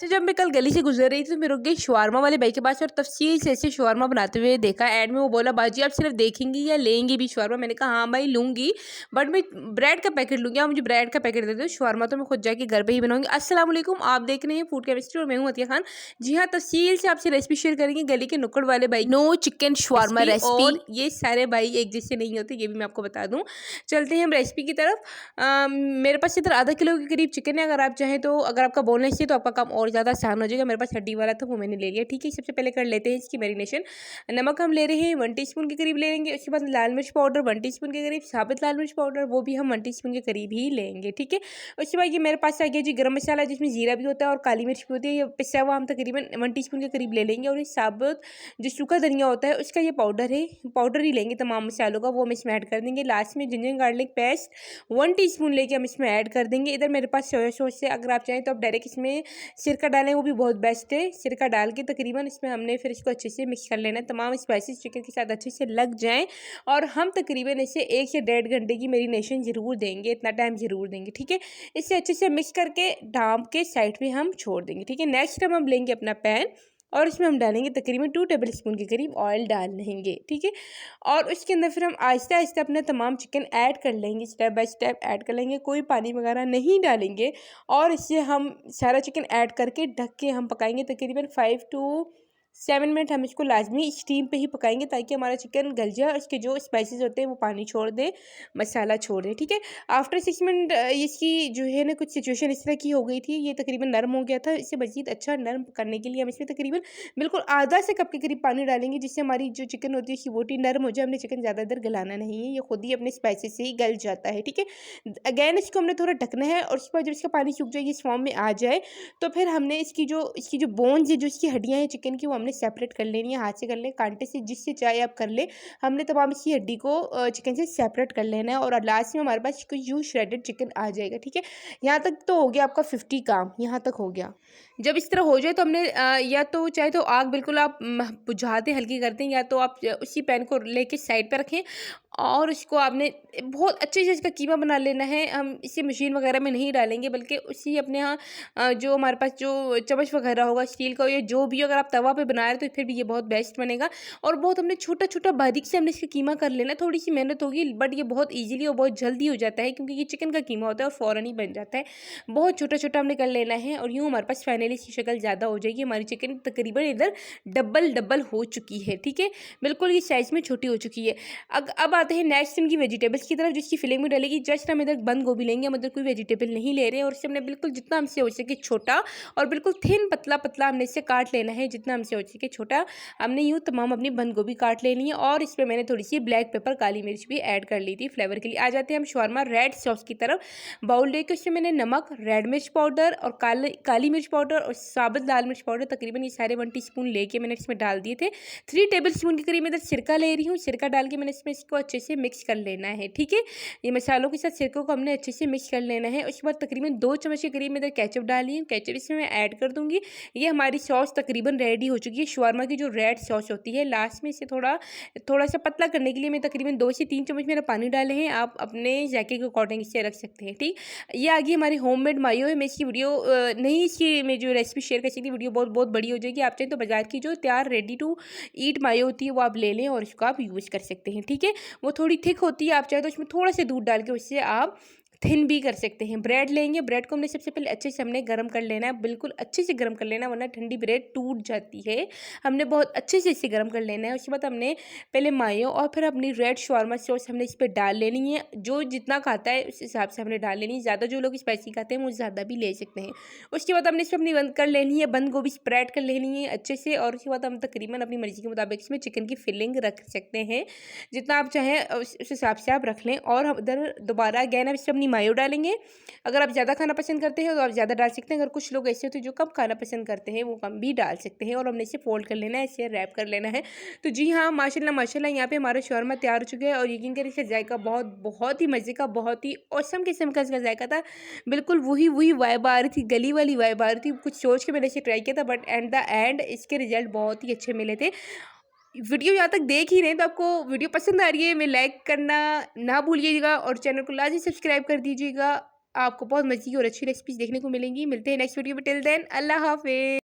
तो जब मैं कल गली से गुजर रही थी तो मैं रुक गई शवारमा वाले भाई के पास और तफसील से ऐसे शवारमा बनाते हुए देखा ऐड में। वो बोला बाजी आप सिर्फ देखेंगी या लेंगी भी शवारमा? मैंने कहा हाँ भाई लूंगी, बट मैं ब्रेड का पैकेट लूंगी। आप मुझे ब्रेड का पैकेट दे दो, शवारमा तो मैं खुद जाके घर पे ही बनाऊंगी। अस्सलाम वालेकुम, आप देख रहे हैं फूड केमिस्ट्री और मैं हूँ अतिया खान। जी हाँ, तफसील से आपसे रेसिपी शेयर करेंगे गली के नुक्कड़ वाले भाई नो चिकन शवारमा रेसिपी। और ये सारे भाई एक जैसे नहीं होते, ये भी मैं आपको बता दूँ। चलते हैं हम रेसिपी की तरफ। मेरे पास इधर आधा किलो के करीब चिकन है। अगर आप चाहें तो, अगर आपका बोनलेस चाहिए तो आपका काम और ज़्यादा आसान हो जाएगा। मेरे पास हड्डी वाला था, वो मैंने ले लिया। ठीक है, सबसे पहले कर लेते हैं इसकी मैरिनेशन। नमक हम ले रहे हैं 1 टीस्पून के करीब लेंगे। उसके बाद लाल मिर्च पाउडर 1 टीस्पून के करीब, साबित लाल मिर्च पाउडर वो भी हम 1 टीस्पून के करीब ही लेंगे। ठीक है, उसके बाद ये मेरे पास आ गया जी गरम मसाला, जिसमें जीरा भी होता है और काली मिर्च भी होती है। ये पिसा हुआ हम तकरीबन 1 टीस्पून के करीब ले लेंगे। और ये साबुत जो सूखा धनिया होता है उसका ये पाउडर है, पाउडर ही लेंगे तमाम मसालों का, वो हम इसमें ऐड कर देंगे। लास्ट में जिंजर गार्लिक पेस्ट 1 टीस्पून लेके हम इसमें ऐड कर देंगे। इधर मेरे पास सोया सॉस है, अगर आप चाहें तो आप डायरेक्ट इसमें सिरका डालें, वो भी बहुत बेस्ट है। सिरका डाल के तकरीबन इसमें हमने फिर इसको अच्छे से मिक्स कर लेना है, तमाम स्पाइसेस चिकन के साथ अच्छे से लग जाएं। और हम तकरीबन इसे 1 से 1.5 घंटे की मैरिनेशन ज़रूर देंगे, इतना टाइम ज़रूर देंगे। ठीक है, इसे अच्छे से मिक्स करके ढाँप के साइड में हम छोड़ देंगे। ठीक है, नेक्स्ट हम लेंगे अपना पैन और इसमें हम डालेंगे तकरीबन 2 टेबल स्पून के करीब ऑयल डाल लेंगे। ठीक है, और उसके अंदर फिर हम आहिस्ता आहिस्ता अपना तमाम चिकन ऐड कर लेंगे, स्टेप बाय स्टेप ऐड कर लेंगे, कोई पानी वगैरह नहीं डालेंगे। और इससे हम सारा चिकन ऐड करके ढक के हम पकाएंगे तकरीबन 5 to 7 मिनट। हम इसको लाजमी स्टीम पे ही पकाएंगे ताकि हमारा चिकन गल जाए और इसके जो स्पाइसेस होते हैं वो पानी छोड़ दे, मसाला छोड़ दे। ठीक है, आफ्टर 6 मिनट इसकी जो है ना कुछ सिचुएशन इस तरह की हो गई थी, ये तकरीबन नरम हो गया था। इसे मज़ीद अच्छा नरम करने के लिए हम इसमें तकरीबन बिल्कुल आधा से कप के करीब पानी डालेंगे, जिससे हमारी जो चिकन होती है उसकी बोटी नरम हो जाए। हमने चिकन ज़्यादा देर गलाना नहीं है, ये खुद ही अपने स्पाइसेस से ही गल जाता है। ठीक है, अगैन इसको हमने थोड़ा ढकना है और उसके बाद जब इसका पानी सूख जाए, इस फॉर्म में आ जाए, तो फिर हमने इसकी जो बोन्स है, जो इसकी हड्डियाँ हैं चिकन की, वो हमने सेपरेट कर लेनी है। हाथ से कर लें, कांटे से, जिससे चाहे आप कर लें। हमने तमाम इसकी हड्डी को चिकन से सेपरेट कर लेना है और लास्ट में हमारे पास यूँ श्रेडेड चिकन आ जाएगा। ठीक है, यहाँ तक तो हो गया आपका 50 काम, यहाँ तक हो गया। जब इस तरह हो जाए तो हमने या तो चाहे तो आग बिल्कुल आप बुझाते हल्की करते हैं, या तो आप उसी पैन को लेके साइड पे रखें और इसको आपने बहुत अच्छे से इसका कीमा बना लेना है। हम इसे मशीन वगैरह में नहीं डालेंगे, बल्कि उसी अपने यहाँ जो हमारे पास जो चम्मच वगैरह होगा स्टील का, या जो भी, अगर आप तवा पे बना रहे हो तो फिर भी ये बहुत बेस्ट बनेगा। और बहुत हमने छोटा छोटा बारीक से हमने इसका कीमा कर लेना है। थोड़ी सी मेहनत होगी, बट ये बहुत ईजिली और बहुत जल्दी हो जाता है, क्योंकि ये चिकन का कीमा होता है और फ़ौरन ही बन जाता है। बहुत छोटा छोटा हमने कर लेना है और यूँ हमारे पास फाइनली इसकी शक्ल ज़्यादा हो जाएगी। हमारी चिकन तकरीबन इधर डबल डबल हो चुकी है। ठीक है, बिल्कुल ये साइज़ में छोटी हो चुकी है। अब आते हैं नेक्स्ट इनकी वेजिटेबल्स की तरफ, जिसकी फिलिंग में डलेगी। जस्ट हम इधर बंद गोभी लेंगे, हम इधर कोई वेजिटेबल नहीं ले रहे हैं। और इससे हमने बिल्कुल जितना हमसे हो सके छोटा और बिल्कुल थिन पतला पतला हमने इससे काट लेना है, जितना हमसे हो सके छोटा। हमने यूँ तमाम अपनी बंद गोभी काट लेनी है और इस पर मैंने थोड़ी सी ब्लैक पेपर, काली मिर्च भी ऐड कर ली थी फ्लेवर के लिए। आ जाते हैं हम शवारमा रेड सॉस की तरफ। बाउल लेके उसमें मैंने नमक, रेड मिर्च पाउडर और काली मिर्च पाउडर और साबुत लाल मिर्च पाउडर तकरीबन ये सारे 1 टीस्पून लेके मैंने इसमें डाल दिए थे। 3 टेबल स्पून के करीब इधर सिरका ले रही हूँ। सिरका डाल के मैंने इसको अच्छे से मिक्स कर लेना है। ठीक है, ये मसालों के साथ सिरकों को हमने अच्छे से मिक्स कर लेना है। उसके बाद तकरीबन 2 चम्मच के करीब इधर केचप डाली है, केचप इसमें मैं ऐड कर दूंगी। ये हमारी सॉस तकरीबन रेडी हो चुकी है, शवारमा की जो रेड सॉस होती है। लास्ट में इसे थोड़ा सा पतला करने के लिए मैं तकरीबन 2 से 3 चम्मच मेरा पानी डाले हैं। आप अपने जायके के अकॉर्डिंग इससे रख सकते हैं। ठीक, ये आ गई हमारी होममेड मायो है। मैं इसकी वीडियो नहीं, इसकी मैं जो रेसिपी शेयर कर सकती, वीडियो बहुत बहुत बड़ी हो जाएगी। आप चाहें तो बाजार की जो तैयार रेडी टू ईट मायो होती है वो आप ले लें और इसको आप यूज़ कर सकते हैं। ठीक है, वो थोड़ी थिक होती है, आप चाहे तो इसमें थोड़ा सा दूध डाल के उससे आप थिन भी कर सकते हैं। ब्रेड लेंगे, ब्रेड को हमने सबसे पहले अच्छे से हमने गर्म कर लेना है, बिल्कुल अच्छे से गर्म कर लेना, वरना ठंडी ब्रेड टूट जाती है। हमने बहुत अच्छे से इसे गर्म कर लेना है। उसके बाद हमने पहले मायो और फिर अपनी रेड शवारमा सॉस हमने इस पर डाल लेनी है। जो जितना खाता है उस हिसाब से हमने डाल लेनी है। ज़्यादा जो लोग स्पाइसी खाते हैं वो ज़्यादा भी ले सकते हैं। उसके बाद हमने इस पर अपनी बंद कर लेनी है, बंद गोभी स्प्रेड कर लेनी है अच्छे से। और उसके बाद हम तकरीबन अपनी मर्ज़ी के मुताबिक इसमें चिकन की फिलिंग रख सकते हैं, जितना आप चाहें उस हिसाब से आप रख लें। और हम इधर दोबारा अगैन अब इसमें अपनी मायो डालेंगे। अगर आप ज़्यादा खाना पसंद करते हैं तो आप ज़्यादा डाल सकते हैं। अगर कुछ लोग ऐसे होते हैं जो कम खाना पसंद करते हैं, वो कम भी डाल सकते हैं। और हमने इसे फोल्ड कर लेना है, इसे रैप कर लेना है। तो जी हाँ, माशाल्लाह माशाल्लाह यहाँ पे हमारा शवारमा तैयार हो चुका है। और यकीन करिए इसका जायका बहुत बहुत ही मज़े का, बहुत ही औसम किस्म का इसका जायका था। बिल्कुल वही वाइब आ रही थी, गली वाली वाइब आ रही थी। कुछ सोच के मैंने इसे ट्राई किया था, बट एट द एंड इसके रिजल्ट बहुत ही अच्छे मिले थे। वीडियो यहाँ तक देख ही रहे हैं तो आपको वीडियो पसंद आ रही है, मैं लाइक करना ना भूलिएगा और चैनल को लाजमी सब्सक्राइब कर दीजिएगा। आपको बहुत मज़े की और अच्छी रेसिपीज़ देखने को मिलेंगी। मिलते हैं नेक्स्ट वीडियो में, टिल देन अल्लाह हाफ़िज़।